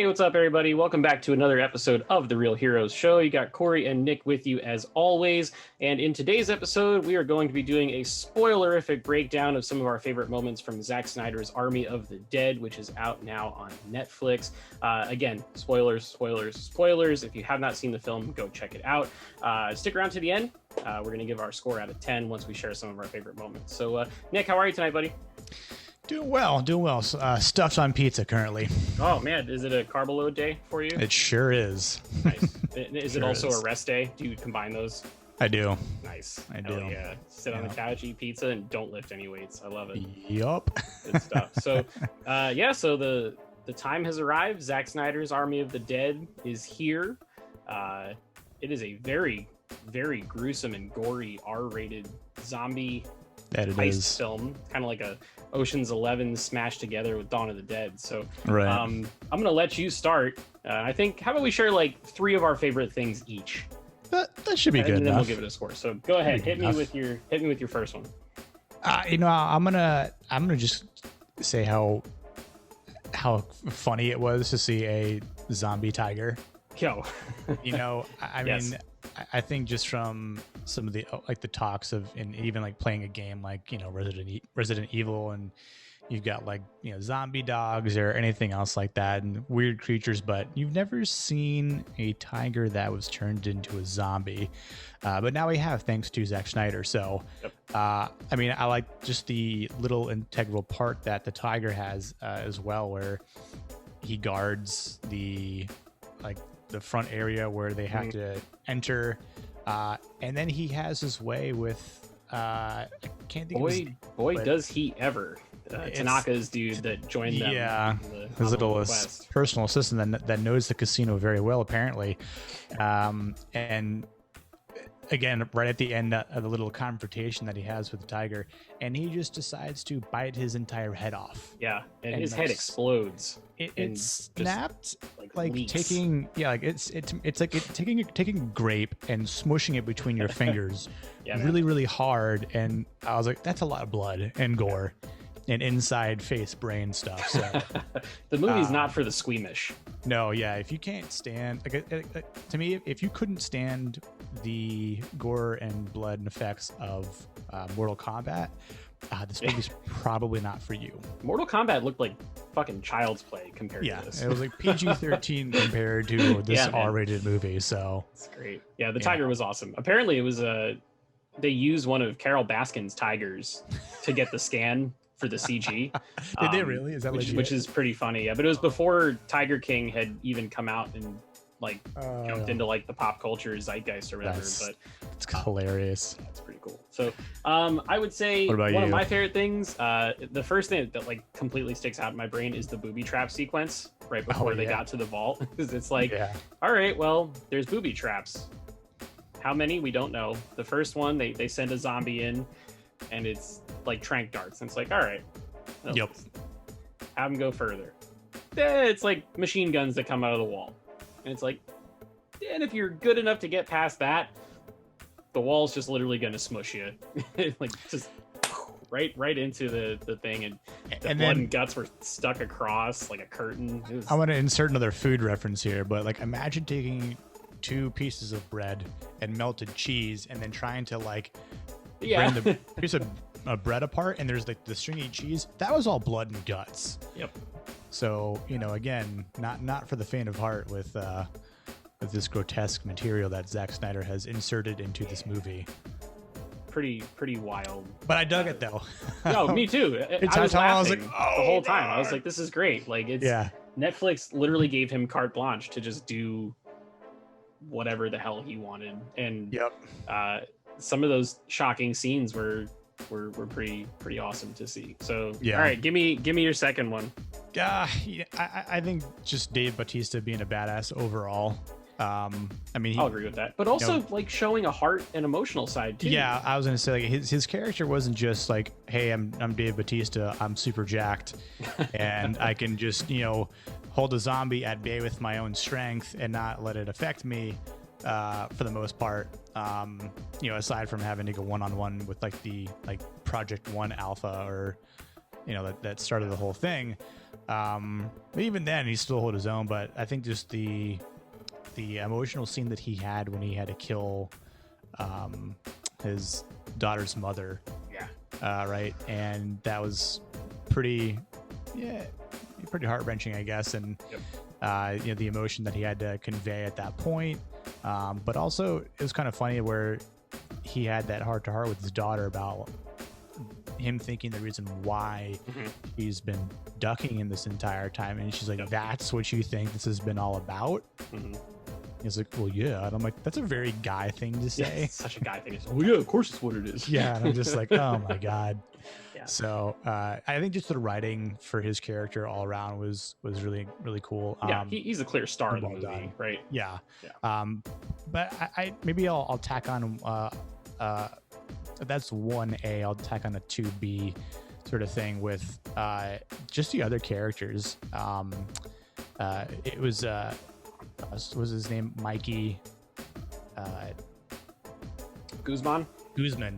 Hey, what's up, everybody? Welcome back to another episode of The Real Heroes Show. You got Cory and Nick with you as always. And in today's episode, we are going to be doing a spoilerific breakdown of some of our favorite moments from Zack Snyder's Army of the Dead, which is out now on Netflix. Again, spoilers. If you have not seen the film, go check it out. Stick around to the end. We're going to give our score out of 10 once we share some of our favorite moments. So, Nick, how are you tonight, buddy? Doing well. Stuffed on pizza currently. Oh, man. Is it a carb load day for you? It sure is. Nice. Is it also a rest day? Do you combine those? I do. Nice. I do. Yeah. Sit on the couch, eat pizza, and don't lift any weights. I love it. Yup. Good stuff. So, so the time has arrived. Zack Snyder's Army of the Dead is here. It is a very, very gruesome and gory R-rated zombie heist film, kind of like a Ocean's 11 smashed together with Dawn of the Dead. So right. I'm gonna let you start. I think, how about we share like 3 of our favorite things each? That should be good and then enough. We'll give it a score. So go ahead, hit me with your first one. I'm gonna just say how funny it was to see a zombie tiger. Yo. I Yes. mean, I think just from some of the the talks of, and even like playing a game like Resident Evil, and you've got zombie dogs or anything else like that and weird creatures, but you've never seen a tiger that was turned into a zombie. But now we have, thanks to Zack Snyder. So, yep. I like just the little integral part that the tiger has as well, where he guards the front area where they have to enter, and then he has his way with I can't think of his name, does he ever. Tanaka's dude that joined them. Yeah, his little personal assistant that knows the casino very well, apparently. And again, right at the end of the little confrontation that he has with the tiger, and he just decides to bite his entire head off. Yeah, and his head explodes. It snapped, leaks. taking taking a grape and smushing it between your fingers, really hard. And I was like, that's a lot of blood and gore and inside face brain stuff. So the movie's not for the squeamish. No, yeah, if you can't stand, to me, if you couldn't stand the gore and blood and effects of Mortal Kombat, this movie's probably not for you. Mortal Kombat looked like fucking child's play compared to this. It was like PG-13 compared to this R-rated movie. So it's great. Yeah, the tiger was awesome. Apparently, it was they used one of Carol Baskin's tigers to get the scan for the CG. Did they really? Is that which is pretty funny? Yeah, but it was before Tiger King had even come out and jumped into the pop culture zeitgeist or whatever. But it's hilarious. That's pretty cool. So I would say one of my favorite things, the first thing that completely sticks out in my brain is the booby trap sequence right before they got to the vault. Because it's all right, well, there's booby traps. How many? We don't know. The first one, they send a zombie in, and it's like tranq darts. And it's like, all right, yep, have them go further. It's like machine guns that come out of the wall. And it's like, and if you're good enough to get past that, the wall's just literally going to smush you. Just right into the thing. And the blood and guts were stuck across like a curtain. I want to insert another food reference here, but imagine taking 2 pieces of bread and melted cheese and then trying to bring the piece of bread apart, and there's the stringy cheese. That was all blood and guts. Yep. So, again, not for the faint of heart with this grotesque material that Zack Snyder has inserted into this movie. Pretty wild. But I dug it though. No, me too. I was laughing I was like, the whole time. I was like, this is great. Netflix literally gave him carte blanche to just do whatever the hell he wanted. And some of those shocking scenes were pretty awesome to see. So all right, give me your second one. I think just Dave Bautista being a badass overall. I'll agree with that, but also showing a heart and emotional side too. Yeah, I was gonna say his character wasn't just hey, I'm Dave Bautista, I'm super jacked, and I can just hold a zombie at bay with my own strength and not let it affect me. For the most part, aside from having to go one-on-one with the Project One Alpha or that started the whole thing. But even then, he still held his own. But I think just the emotional scene that he had when he had to kill his daughter's mother. Yeah. Right. And that was pretty heart-wrenching, I guess. And, the emotion that he had to convey at that point. But also, it was kind of funny where he had that heart-to-heart with his daughter about him thinking the reason why he's been ducking him this entire time. And she's like, that's what you think this has been all about? He's like, well, yeah. And I'm like, that's a very guy thing to say. Yeah, it's such a guy thing to say. Well, yeah, of course it's what it is. Yeah. And I'm just like, oh my God. Yeah. So I think just the writing for his character all around was really, really cool. Yeah, he's a clear star of the movie, done. right? Yeah. But I maybe I'll tack on that's 1A. I'll tack on a 2B sort of thing with just the other characters. It was his name Mikey Guzman,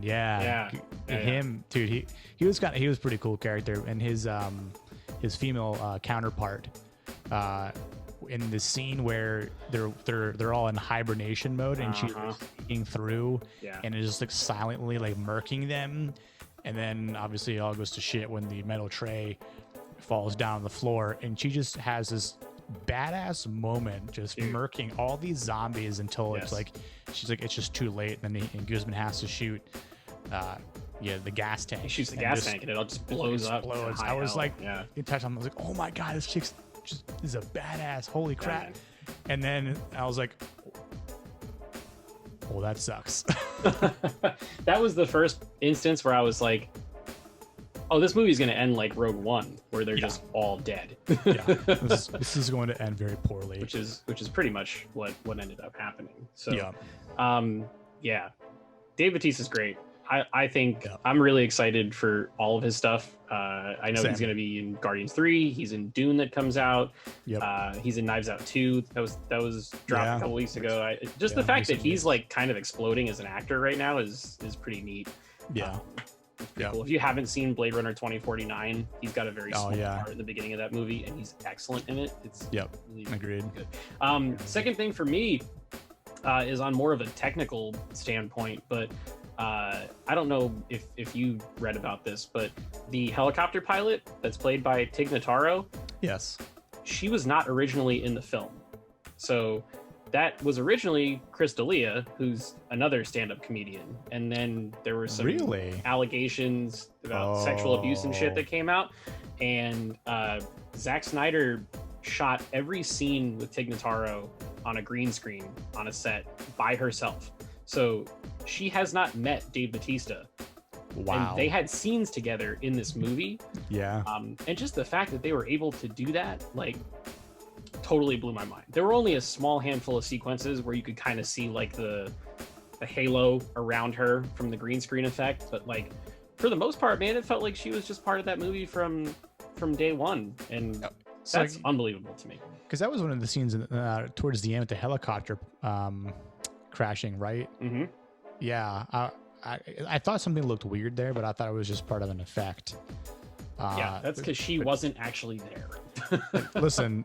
yeah. Him, dude. He was a pretty cool character, and his female counterpart in the scene where they're all in hibernation mode, and she's sneaking through, and is just like silently like murking them, and then obviously it all goes to shit when the metal tray falls down on the floor, and she just has this badass moment just murking all these zombies until it's like she's like, it's just too late, and then Guzman has to shoot the gas tank. He shoots the gas tank and it all just blows up. I was like, the entire time I was like, oh my God, this chick's just is a badass, holy crap. And then I was like, oh, that sucks. That was the first instance where I was like, oh, this movie's going to end like Rogue One, where they're just all dead. This is going to end very poorly. Which is pretty much what ended up happening. So, Dave Bautista's great. I think I'm really excited for all of his stuff. I know he's going to be in Guardians 3. He's in Dune that comes out. He's in Knives Out 2. That was dropped a couple weeks ago. The fact that he's like kind of exploding as an actor right now is pretty neat. Cool. If you haven't seen Blade Runner 2049, he's got a very small part in the beginning of that movie, and he's excellent in it. It's really, agreed. Really good. Second thing for me is on more of a technical standpoint, but I don't know if you read about this, but the helicopter pilot that's played by Tig Notaro, she was not originally in the film. So that was originally Chris D'Elia, who's another stand-up comedian, and then there were some allegations about sexual abuse and shit that came out, and Zack Snyder shot every scene with Tig Notaro on a green screen on a set by herself. So she has not met Dave Bautista. Wow. And they had scenes together in this movie. And just the fact that they were able to do that, like, totally blew my mind. There were only a small handful of sequences where you could kind of see like the halo around her from the green screen effect, but like for the most part, man, it felt like she was just part of that movie from day one, and that's unbelievable to me. Because that was one of the scenes towards the end with the helicopter crashing, right? I thought something looked weird there, but I thought it was just part of an effect. That's because she wasn't actually there. listen,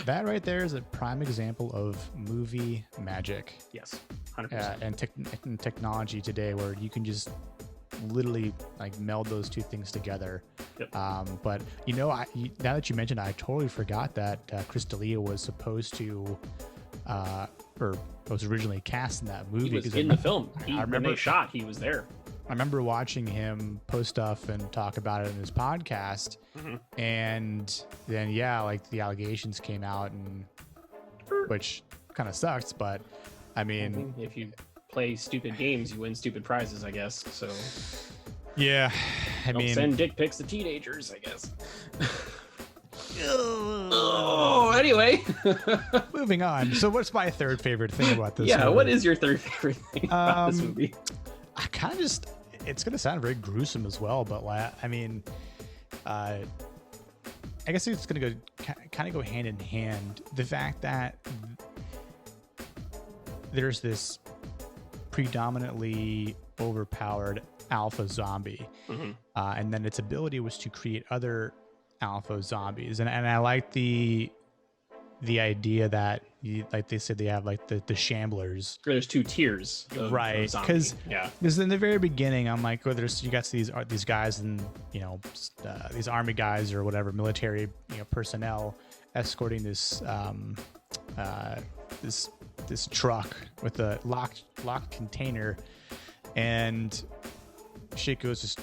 that right there is a prime example of movie magic. Yes, 100%. And technology today, where you can just literally like meld those two things together. But now that you mentioned, I totally forgot that Chris D'Elia was supposed to, or was originally cast in that movie. He was in the film. When they shot, he was there. I remember watching him post stuff and talk about it in his podcast, and then like the allegations came out, and which kind of sucks. But I mean, if you play stupid games, you win stupid prizes, I guess. So don't send dick pics to teenagers, I guess. Anyway, moving on. So what's my third favorite thing about this movie? What is your third favorite thing about this movie? I kind of just, it's going to sound very gruesome as well, but I mean, I guess it's going to kind of go hand in hand. The fact that there's this predominantly overpowered alpha zombie, and then its ability was to create other alpha zombies. And I like the idea that like they said they have like the shamblers. There's 2 tiers, right? Because in the very beginning, I'm like, oh, you got these guys and these army guys or whatever military personnel escorting this this truck with a locked container, and shit goes just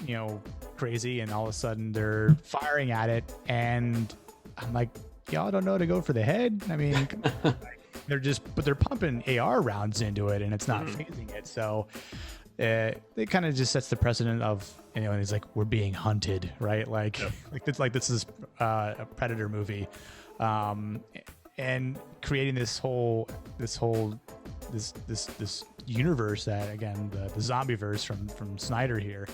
crazy, and all of a sudden they're firing at it, and I'm like, y'all don't know to go for the head. I mean, they're pumping AR rounds into it, and it's not phasing it. So it kind of just sets the precedent of it's like we're being hunted, right? Like this is a Predator movie, and creating this universe that, again, the zombie verse from Snyder here,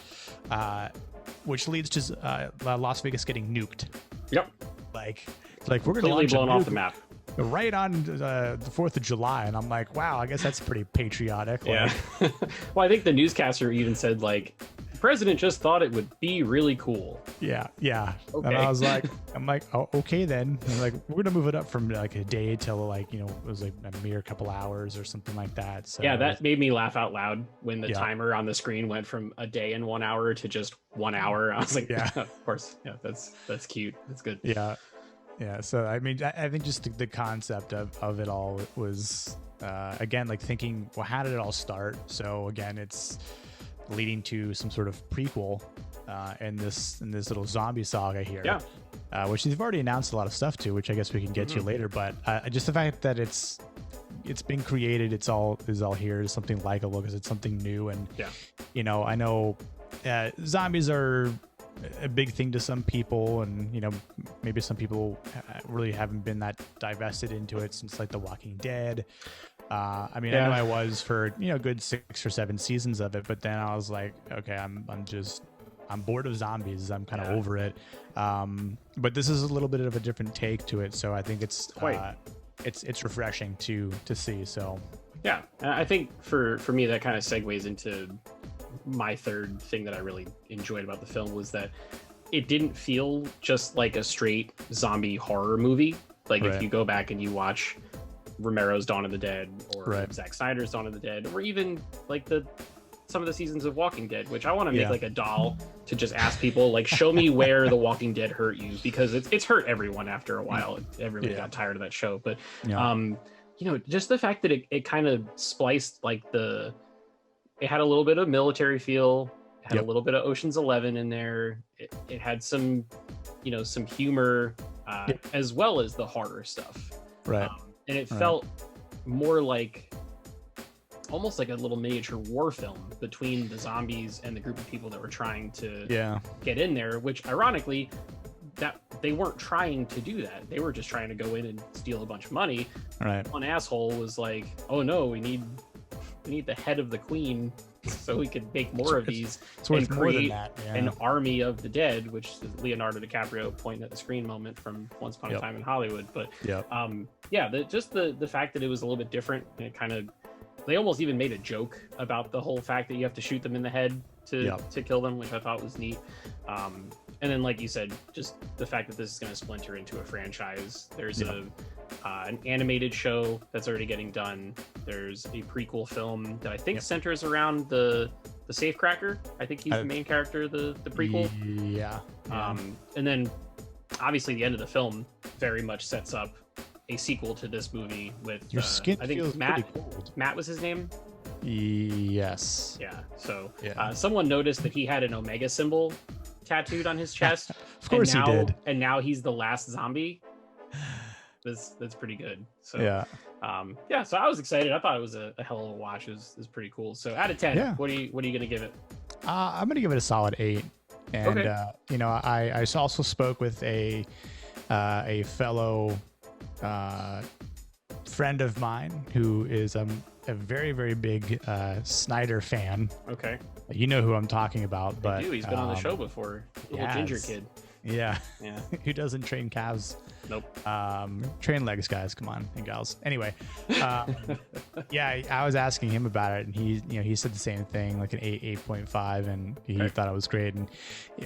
which leads to Las Vegas getting nuked. Yep. Like we're going to completely blown off the map right on the 4th of July, and I'm like, wow, I guess that's pretty patriotic. Yeah. Well, I think the newscaster even said, like, the president just thought it would be really cool. Yeah. Okay. And I was like, oh, okay then. And like, we're gonna move it up from like a day till like it was like a mere couple hours or something like that. So yeah, that made me laugh out loud when the timer on the screen went from a day and 1 hour to just 1 hour. I was like, yeah, of course. Yeah, that's cute. That's good. Yeah. So I mean, I think just the concept of it all was again, like thinking, well, how did it all start? So again, it's leading to some sort of prequel in this little zombie saga here, which they've already announced a lot of stuff to, which I guess we can get to later. But just the fact that it's been created, is all here, is something likable because it's something new, and I know zombies are a big thing to some people, and maybe some people really haven't been that divested into it since like The Walking Dead. I mean, I know I was for good 6 or 7 seasons of it, but then I was like, okay, I'm bored of zombies. I'm kind of over it. But this is a little bit of a different take to it, so I think it's refreshing to see. So yeah, I think for me that kind of segues into my third thing that I really enjoyed about the film was that it didn't feel just like a straight zombie horror movie. Like if you go back and you watch Romero's Dawn of the Dead or Zack Snyder's Dawn of the Dead, or even like some of the seasons of Walking Dead, which I want to make like a doll to just ask people, like, show me where The Walking Dead hurt you, because it's hurt everyone after a while. Everybody got tired of that show. But just the fact that it kind of spliced like it had a little bit of military feel, it had a little bit of Ocean's 11 in there. It had some some humor as well as the horror stuff. Right. And it felt more like almost like a little miniature war film between the zombies and the group of people that were trying to get in there, which ironically that they weren't trying to do that. They were just trying to go in and steal a bunch of money. Right. One asshole was like, oh no, we need the head of the queen so we could make more of these and create an army of the dead, which is Leonardo DiCaprio pointing at the screen moment from Once Upon a Time in Hollywood. But just the fact that it was a little bit different, and it kind of, they almost even made a joke about the whole fact that you have to shoot them in the head to kill them, which I thought was neat. And then, like you said, just the fact that this is going to splinter into a franchise. There's an animated show that's already getting done. There's a prequel film that I think centers around the safecracker. I think he's the main character, the prequel. And then obviously the end of the film very much sets up a sequel to this movie with your skin. I think Matt. Matt was his name. Yes. Yeah. So someone noticed that he had an Omega symbol tattooed on his chest. Of course he did. And now he's the last zombie. That's pretty good. So so I was excited. I thought it was a hell of a watch. It was pretty cool. So out of 10, what are you gonna give it? I'm gonna give it a solid 8. And I also spoke with a fellow friend of mine who is a very, very big Snyder fan. Okay. You know who I'm talking about, but he's been on the show before. Little ginger kid. Yeah. Yeah. Who doesn't train calves? Nope. Train legs, guys. Come on, and gals. Anyway, yeah, I was asking him about it, and he said the same thing, like an 8.5, and he thought it was great. And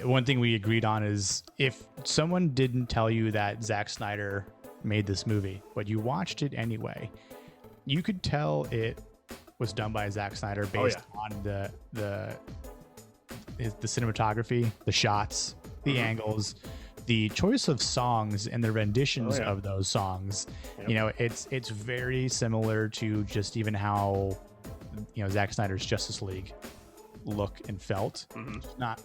one thing we agreed on is if someone didn't tell you that Zack Snyder made this movie, but you watched it anyway, you could tell it was done by Zack Snyder based on the cinematography, the shots, the angles, the choice of songs and the renditions of those songs. Yep. It's very similar to just even how Zack Snyder's Justice League look and felt. Not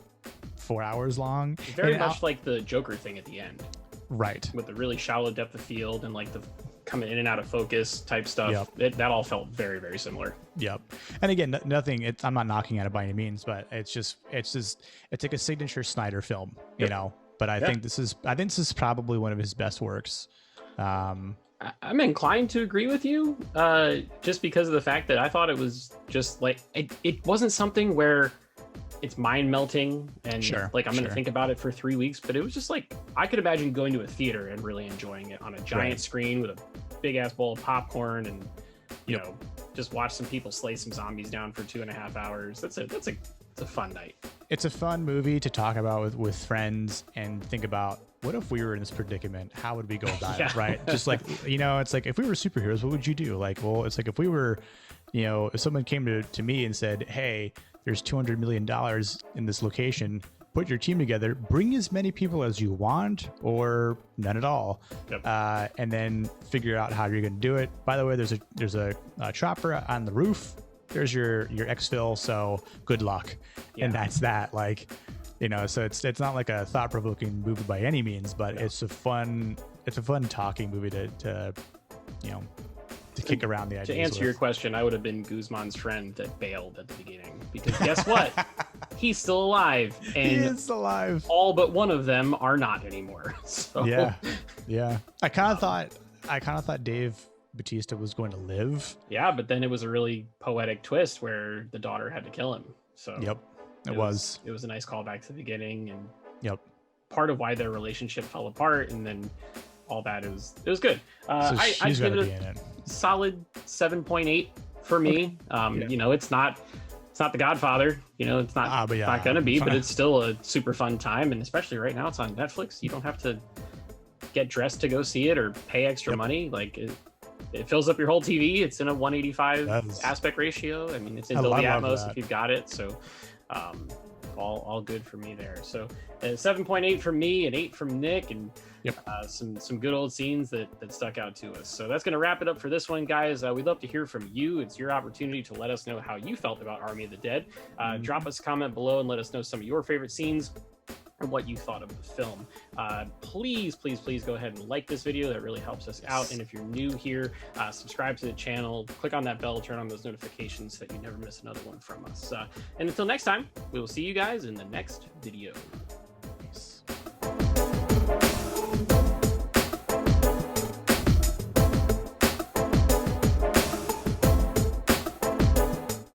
4 hours long. Very much like the Joker thing at the end, right? With the really shallow depth of field and like the coming in and out of focus type stuff. Yep. That all felt very, very similar. Yep. And again, nothing. I'm not knocking at it by any means, but it's like a signature Snyder film, you know. But I think this is probably one of his best works. I'm inclined to agree with you, just because of the fact that I thought it was just like it wasn't something where it's mind melting and like I'm gonna think about it for 3 weeks, but it was just like I could imagine going to a theater and really enjoying it on a giant screen with a big ass bowl of popcorn and you know just watch some people slay some zombies down for 2.5 hours. That's a fun night. It's a fun movie to talk about with friends and think about, what if we were in this predicament? How would we go about it, right? Just like, it's like, if we were superheroes, what would you do? Like, well, it's like if we were, if someone came to me and said, hey, there's $200 million in this location, put your team together, bring as many people as you want or none at all, and then figure out how you're going to do it. By the way, there's a chopper on the roof. There's your exfil, so good luck. And that's that. Like, so it's not like a thought-provoking movie by any means, but it's a fun talking movie to kick around the ideas. To answer your question, I would have been Guzman's friend that bailed at the beginning, because guess what? He's still alive, and he is alive. All but one of them are not anymore. So. Yeah. I kind of thought Dave Bautista was going to live. Yeah, but then it was a really poetic twist where the daughter had to kill him. So it was a nice callback to the beginning, and part of why their relationship fell apart, and then all that it was good. I give it a solid 7.8 for me. It's not The Godfather. It's not gonna be, but it's still a super fun time, and especially right now it's on Netflix. You don't have to get dressed to go see it or pay extra money. Like it fills up your whole TV. It's in a 185 aspect ratio. I mean, it's in Dolby Atmos if you've got it. So all good for me there. So 7.8 from me and 8 from Nick, and some good old scenes that stuck out to us. So that's going to wrap it up for this one, guys. We'd love to hear from you. It's your opportunity to let us know how you felt about Army of the Dead. Drop us a comment below and let us know some of your favorite scenes and what you thought of the film. Please go ahead and like this video. That really helps us out. And if you're new here, subscribe to the channel, click on that bell, turn on those notifications so that you never miss another one from us. And until next time, we will see you guys in the next video.